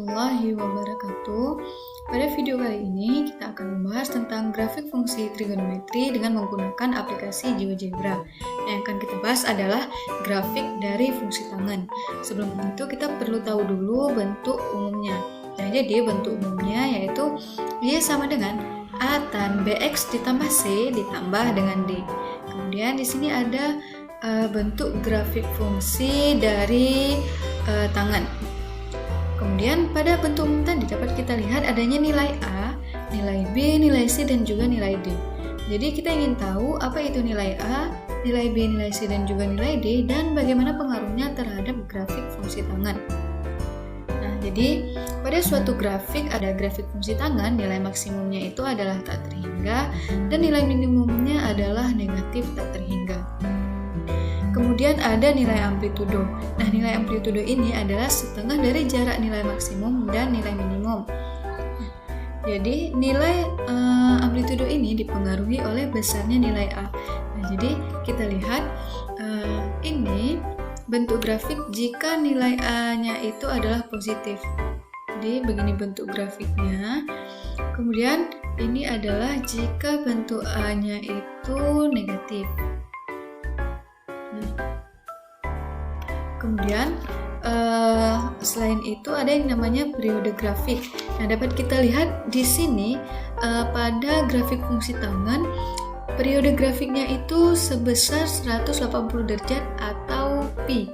warahmatullahi wabarakatuh. Pada video kali ini kita akan membahas tentang grafik fungsi trigonometri dengan menggunakan aplikasi GeoGebra. Yang akan kita bahas adalah grafik dari fungsi tangan. Sebelum itu kita perlu tahu dulu bentuk umumnya. Nah, jadi bentuk umumnya yaitu Y sama dengan A tan BX ditambah C ditambah dengan D. Kemudian di sini ada bentuk grafik fungsi dari tangan. Kemudian pada bentuk umum tadi dapat kita lihat adanya nilai A, nilai B, nilai C, dan juga nilai D. Jadi kita ingin tahu apa itu nilai A, nilai B, nilai C, dan juga nilai D, dan bagaimana pengaruhnya terhadap grafik fungsi tangan. Nah, jadi pada suatu grafik ada grafik fungsi tangan, nilai maksimumnya itu adalah tak terhingga, dan nilai minimumnya adalah negatif tak terhingga. Kemudian ada nilai amplitudo. Nah, nilai amplitudo ini adalah setengah dari jarak nilai maksimum dan nilai minimum. Jadi nilai amplitudo ini dipengaruhi oleh besarnya nilai A. Nah, jadi kita lihat ini bentuk grafik jika nilai A-nya itu adalah positif. Jadi begini bentuk grafiknya. Kemudian ini adalah jika bentuk A-nya itu negatif. Kemudian selain itu ada yang namanya periode grafik. Nah, dapat kita lihat di sini pada grafik fungsi tangan periode grafiknya itu sebesar 180 derajat atau pi.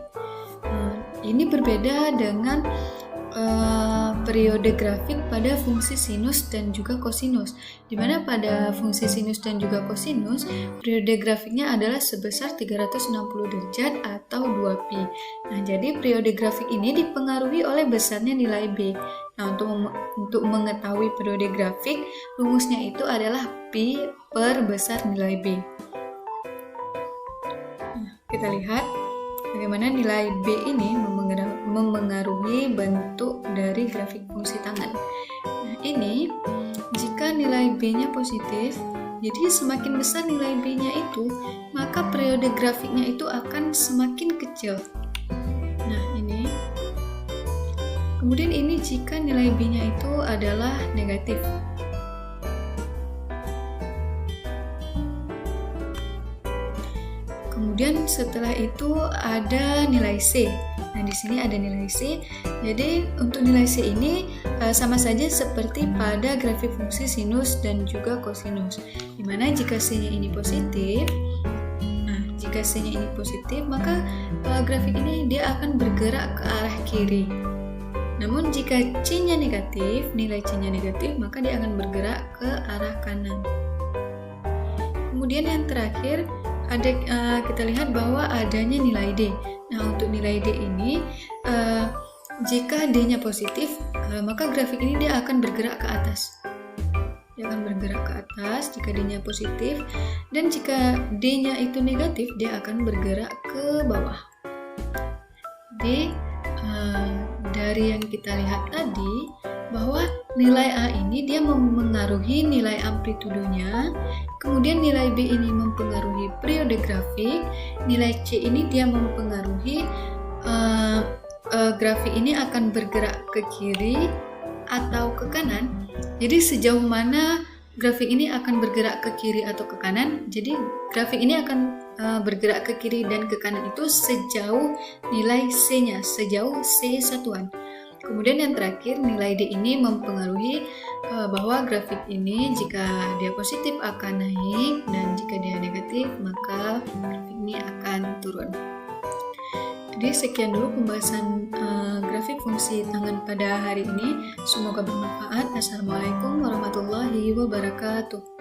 Ini berbeda dengan periode grafik pada fungsi sinus dan juga kosinus, di mana pada fungsi sinus dan juga kosinus periode grafiknya adalah sebesar 360 derajat atau 2pi. Nah, jadi periode grafik ini dipengaruhi oleh besarnya nilai B. Nah, untuk mengetahui periode grafik, rumusnya itu adalah pi per besar nilai B. Nah, kita lihat bagaimana nilai B ini memengaruhi bentuk dari grafik fungsi tangan. Nah, ini jika nilai B-nya positif, jadi semakin besar nilai B-nya itu, maka periode grafiknya itu akan semakin kecil. Nah, ini. Kemudian ini jika nilai B-nya itu adalah negatif. Kemudian setelah itu ada nilai C. Nah, di sini ada nilai C. Jadi untuk nilai C ini sama saja seperti pada grafik fungsi sinus dan juga kosinus. Dimana jika C-nya ini positif, jika C-nya ini positif, maka grafik ini dia akan bergerak ke arah kiri. Namun jika C-nya negatif, nilai C-nya negatif, maka dia akan bergerak ke arah kanan. Kemudian yang terakhir kita lihat bahwa adanya nilai D. Nah, untuk nilai D ini jika D-nya positif, maka grafik ini dia akan bergerak ke atas. Dia akan bergerak ke atas jika D-nya positif, dan jika D-nya itu negatif, dia akan bergerak ke bawah. Jadi dari yang kita lihat tadi bahwa nilai A ini dia memengaruhi nilai amplitudonya, kemudian nilai B ini mempengaruhi periode grafik, nilai C ini dia mempengaruhi grafik ini akan bergerak ke kiri atau ke kanan. Jadi sejauh mana grafik ini akan bergerak ke kiri atau ke kanan, jadi grafik ini akan bergerak ke kiri dan ke kanan itu sejauh nilai C-nya, sejauh C satuan. Kemudian yang terakhir, nilai D ini mempengaruhi bahwa grafik ini jika dia positif akan naik, dan jika dia negatif maka grafik ini akan turun. Jadi sekian dulu pembahasan grafik fungsi tangan pada hari ini. Semoga bermanfaat. Assalamualaikum warahmatullahi wabarakatuh.